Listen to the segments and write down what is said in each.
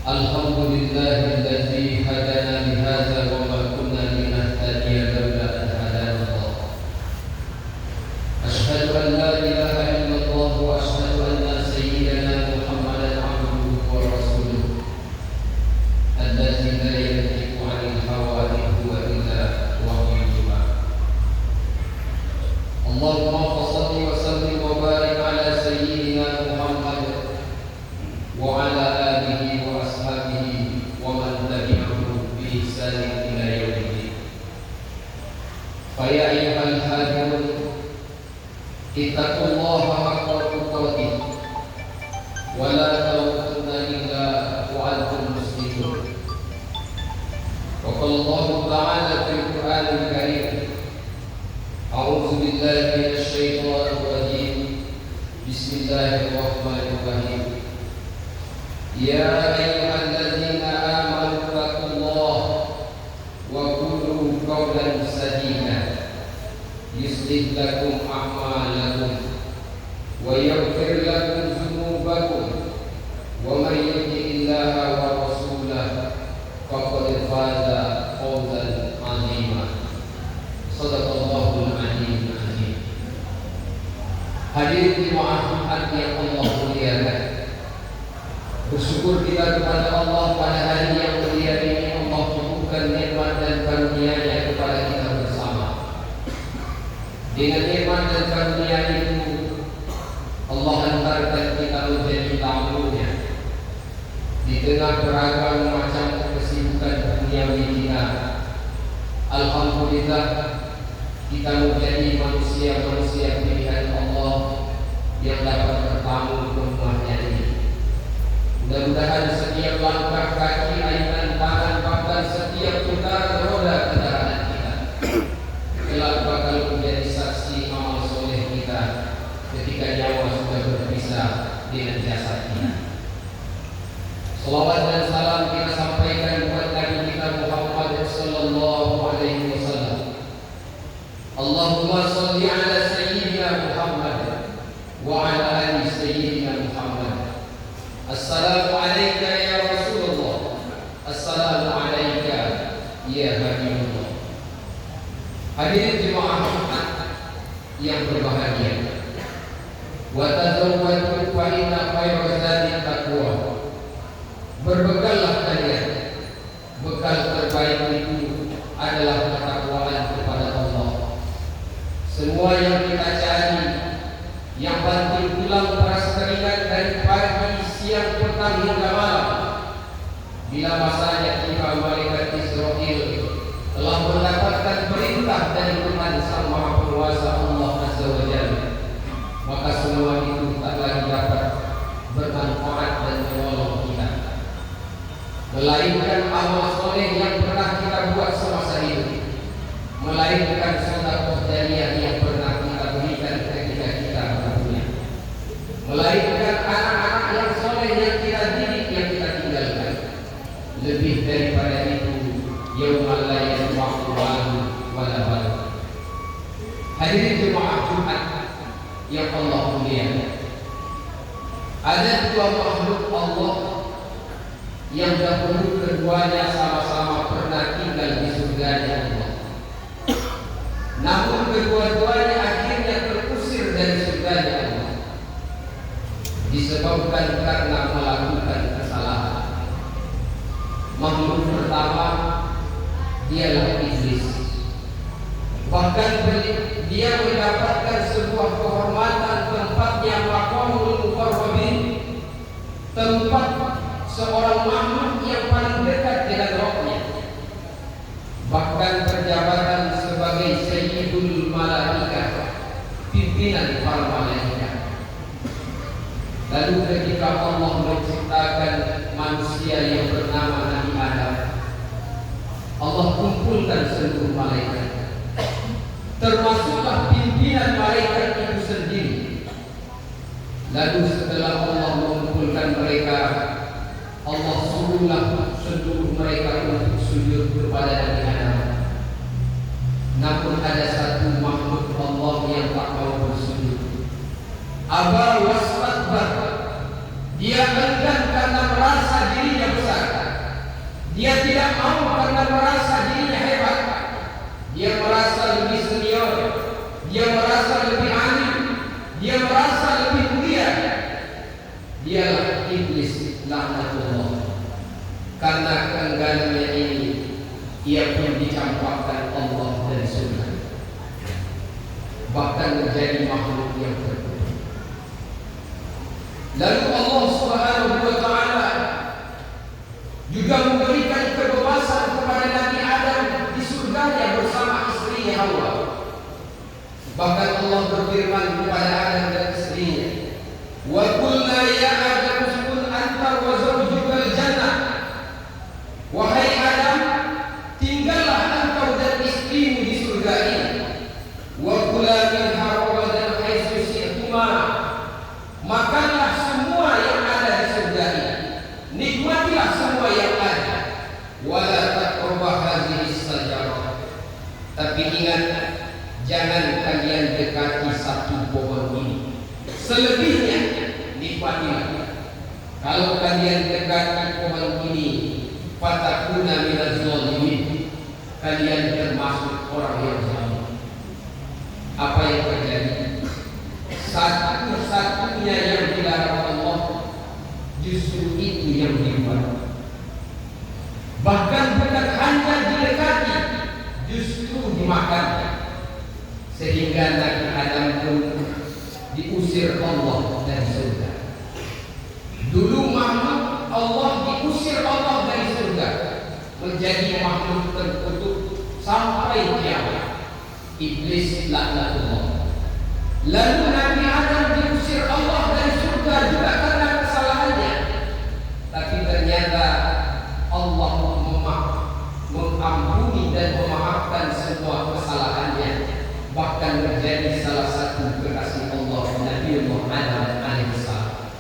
Alhamdulillahilladzi hadana lihadza wa ma kunna linahtadiya laula an hadana Allah. Asyhadu an la ilaha illallah wa asyhadu anna sayyidana Muhammadan abduhu wa rasuluh alladzi la yantiqu 'anil hawa in huwa illa wahyun yuha. Allahumma shalli wa sallim wa barik ala sayyidina Muhammad wa ala alihi wa ashabihi wa man tabi'ahum bi ihsan ila yaumil. Fa ya ayyuhal hadirun ittaqullaha haqqa tuqatih wa la tamutunna illa wa antum muslimun. Wa qala Allahu ta'ala fil Qur'anil Karim, a'udzu billahi minasy syaithanir rajim. Bismillahirrahmanirrahim. Ya ayyuhalladzina amanu taqullaha wa qulu qawlan sadida yuslih lakum a'malakum wa yaghfir lakum dzunubakum wa may yuti'illaha wa rasulahu faqad faza fawzan 'azima. Shadaqallahul 'aliyyul 'azim. Hadirin jemaah Jumat yang Allah muliakan, bersyukur kita kepada Allah pada hari yang mulia ini. Allah cukupkan nikmat dan karunia-Nya kepada kita bersama. Dengan nikmat dan karunia itu Allah hantarkan kita menjadi tamunya di tengah beragam macam kesibukan duniawi kita. Alhamdulillah, kita menjadi manusia-manusia pilihan Allah yang dapat bertamu ke rumahnya ini. Mudah-mudahan setiap langkah kaki, ayunan tangan, bahkan setiap putaran roda kendaraan kita kelak bakal menjadi saksi amal soleh kita ketika nyawa sudah berpisah dengan jasad kita. Salawat dan salam kita sampaikan buat Nabi kita Muhammad sallallahu alaihi wasallam. Allahumma shalli ala sayyidina Muhammad wa ala ali sayyidina Muhammad. Assalamu alayka ya Rasulullah. Assalamu alayka ya Habibullah. Hadirin jemaah Jumat yang berbahagia, wa tazawwadu fa inna khairaz zadi taqwa. Berbekallah kalian, bekal terbaik itu adalah ketakwaan kepada Allah. Semua yang kita cari, yang banting tulang peras keringat dari pagi, siang, petang hingga malam, bila masanya tiba, malaikat Israfil telah mendapatkan perintah dari Tuhan Sang Maha Penguasa Allah Azza wa Jalla, maka semua itu tak lagi dapat bermanfaat dan menolong kita, melainkan amal soleh yang pernah kita buat semasa hidup, melainkan sedekah jariyah yang pernah kita berikan ketika kita berdunia, melainkan anak-anak yang soleh yang kita didik, yang kita tinggalkan. Lebih daripada itu, yaumal la yanfa'u malun wala banun. Hadirin jemaah Jumat yang Allah muliakan, ada dua makhluk Allah yang dahulu keduanya sama-sama pernah tinggal di surganya Allah. Namun kedua-duanya akhirnya terusir dari surganya Allah disebabkan karena melakukan kesalahan. Makhluk pertama dialah iblis. Bahkan dia mendapatkan sebuah kehormatan, tempatnya maqamul muqarrabin, tempat seorang makhluk yang paling dekat dengan rohnya, bahkan perjabatan sebagai sayyidul malaikah, pimpinan para malaikat. Lalu ketika Allah menciptakan manusia yang bernama Nabi Adam, Allah kumpulkan seluruh malaikat, termasuklah pimpinan malaikat itu sendiri. Lalu setelah Allah mengumpulkan mereka, Allah suruhlah seluruh mereka untuk sujud kepada Nabi Adam. Namun ada satu makhluk Allah yang tak mau bersujud. Aba wastakbar. Dia enggan karena merasa dirinya besar. Dia tidak mau karena merasa dirinya hebat. Dia merasa lebih senior. Dia merasa lebih alim. Dia merasa lebih mulia. Dialah iblis laknatullah. Karena keengganannya ini, ia pun dicampakkan Allah dari surga, bahkan menjadi makhluk yang terkutuk. Lalu Allah Subhanahu wa Ta'ala juga memberikan kebebasan kepada Nabi Adam di surganya bersama istrinya Hawa. Bahkan Allah berfirman kepada Adam dan istrinya, "Wa qulna ya Adam uskun anta wa zawjukal jannah." Wahai Adam, tinggallah engkau dan istrimu di surga ini. Wa kula minha ragadan haitsu syi'tuma. Makanlah semua yang ada di surga ini. Nikmatilah semua yang ada. Wala taqrabu hadhihi sajarah. Tapi ingat, jangan kalian dekati satu pohon ini. Selebihnya nikmatilah. Kalau kalian dekati pohon ini, fatakuna minaz zalimin, kalian termasuk orang yang zalim. Apa yang terjadi? Satu-satunya yang dilarang Allah justru itu yang dibuat. Bahkan bukan hanya didekati, justru dimakan. Sehingga Nabi Adam pun diusir Allah dari surga. Dulu makhluk Allah diusir Allah dari surga, menjadi makhluk terkutuk sampai kiamat. Iblis laknatullah. Lalu Nabi Adam diusir Allah dari surga juga karena kesalahannya. Tapi ternyata Allah mengampuni dan memaafkan semua kesalahannya. Bahkan menjadi salah satu kekasih Allah Nabi Muhammad alaihissalam.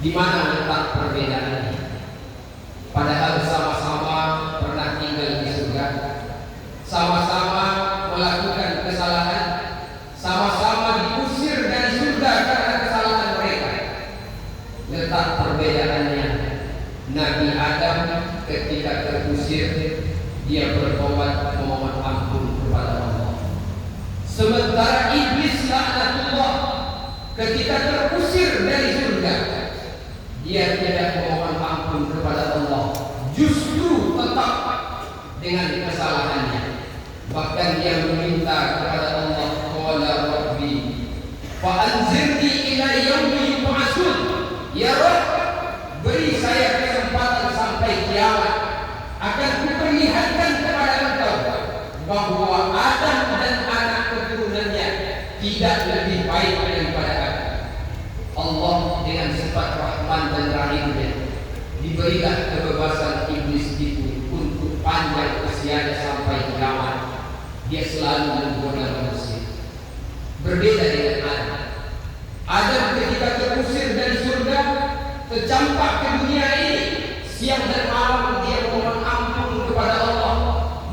Di mana letak perbedaannya? Padahal sama-sama pernah tinggal di surga, sama-sama melakukan kesalahan, sama-sama diusir dari surga karena kesalahan mereka. Letak perbedaannya, Nabi Adam ketika terusir, dia bertobat memohon ampun kepada Allah. Sementara iblis laknatullah ketika terusir dari surga, dia tidak memohon ampun kepada Allah, justru tetap dengan kesalahannya. Bahkan dia meminta kepada Allah, qala rabbi fa'anzirni ila yaumi yub'atsun. Ya Rabb, beri saya kesempatan sampai kiamat, akan kuperlihatkan kepada engkau bahwa Adam dan anak keturunannya tidak lebih baik daripada aku. Allah dengan sifat Rahman dan Rahimnya diberilah kebebasan iblis itu untuk panjang usianya sampai kiamat. Dia selalu menggoda manusia. Berbeda dengan Adam. Adam ketika terusir dari surga, tercampak ke dunia ini, siang dan malam dia memohon ampun kepada Allah,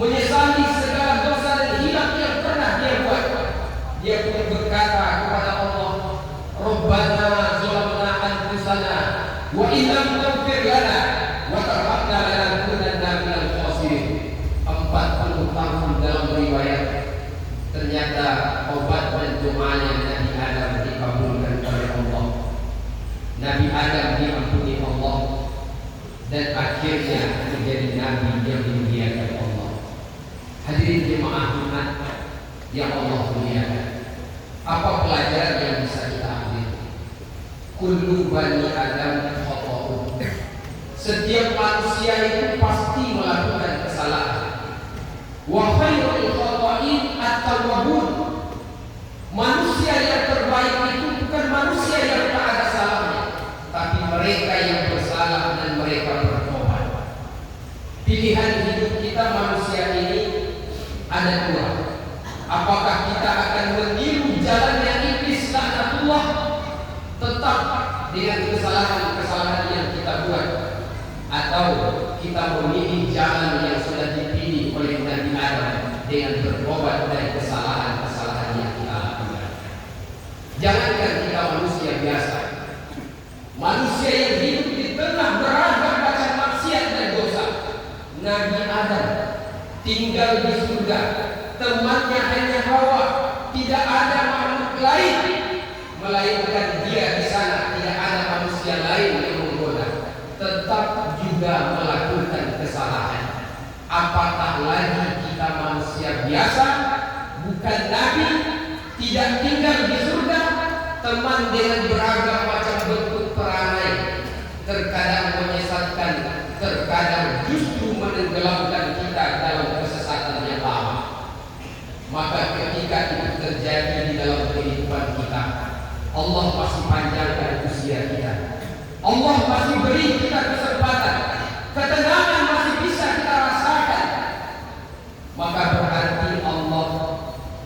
menyesali segala dosa dan hilaf yang pernah dia buat. Dia pun berkata kepada Allah, Rabbana zalamna anfusana wa illam taghfir lana wa tarhamna lanakunanna minal khasirin. 40 tahun dalam riwayat, ternyata obat dan doanya Nabi Adam dikabulkan oleh Allah. Nabi Adam diampuni Allah dan akhirnya menjadi nabi yang dimuliakan Allah. Hadirin jemaah iman yang Allah muliakan, apa pelajaran yang bisa kita ambil? Kullu bani Adam khata'un. Setiap manusia itu pasti melakukan kesalahan. Wa khairul khata'in at-tawwabun. Manusia yang terbaik itu bukan manusia yang tak ada salahnya, tapi mereka yang bersalah dan mereka bertobat. Pilihan hidup kita manusia ini ada dua. Apakah kita akan meniru jalannya iblis laknatullah, tetap dengan kesalahan-kesalahan yang kita buat, atau kita memilih jalan yang sudah dipilih oleh Nabi Adam dengan bertobat dari kesalahan-kesalahan yang kita lakukan. Jangankan kita manusia biasa, manusia yang hidup di tengah beragam macam maksiat dan dosa, tinggal di surga, temannya hanya Hawa, tidak ada makhluk lain melainkan dia di sana, tidak ada manusia lain yang menggoda, tetap juga melakukan kesalahan. Apatah lagi kita manusia biasa, bukan nabi, tidak tinggal di surga, teman dengan beragam macam bentuk perangai, terkadang menyesatkan, terkadang justru menenggelamkan kita dalam kesesatan yang lama. Maka ketika itu terjadi di dalam kehidupan kita, Allah masih panjangkan usia kita, Allah masih beri kita kesempatan, ketenangan masih bisa kita rasakan, maka berarti Allah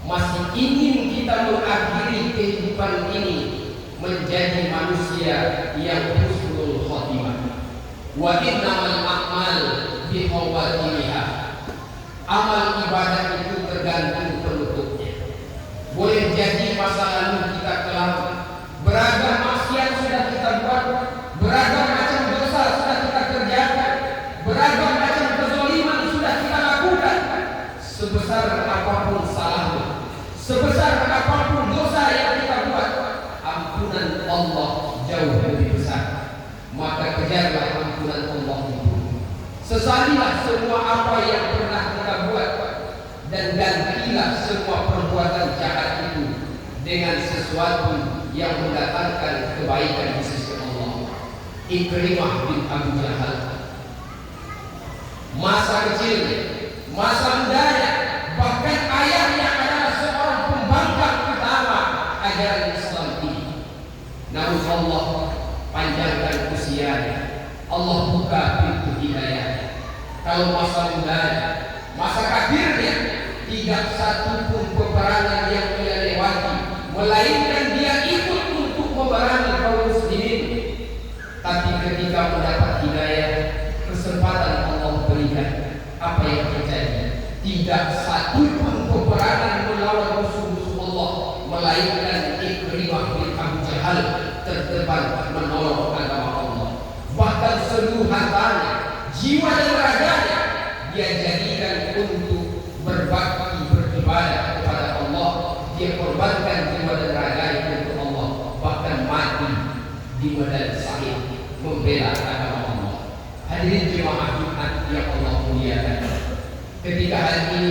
masih ingin kita mengakhiri kehidupan ini menjadi manusia yang husnul khotimah. Wa innamal a'mal bikhawatimiha. Amal ibadah itu tergantung penutupnya. Boleh jadi masa lalu kita kelam, beragam maksiat sudah kita buat, beragam macam dosa sudah kita kerjakan, beragam macam kezaliman sudah kita lakukan. Sebesar apapun salahnya, sebesar apapun dosa yang kita buat, ampunan Allah jauh lebih besar. Maka kejarlah ampunan Allah itu. Sesalilah semua apa yang pernah kita buat, dan gantilah semua perbuatan jahat itu dengan sesuatu yang mendatangkan kebaikan di sisi Allah. Ikrimah bin Abu Jahal, masa kecilnya, masa mudanya, bahkan ayahnya adalah seorang pembangkang utama ajaran Islam ini. Namun Allah panjangkan usianya, Allah buka pintu hidayah. Kalau masa mudanya, masa kafirnya, tidak satu pun peperangan yang dia lewati, melainkan dia ikut untuk memerangi kaum muslimin. Tapi ketika mendapat hidayah, kesempatan Allah berikan, apa yang terjadi? Tidak satu pun peperangan melawan musuh-musuh Allah, melainkan Ikrimah bin Abu Jahal terdepan menolong agama Allah. Bahkan seluruh hartanya, jiwa dan raganya dia jadikan untuk berbakti, beribadah kepada Allah. Dia korbankan jiwa dan raganya untuk Allah, bahkan mati di medan syahid membela agama Allah. Hadirin jemaah Jumat yang Allah muliakan, ketika hari ini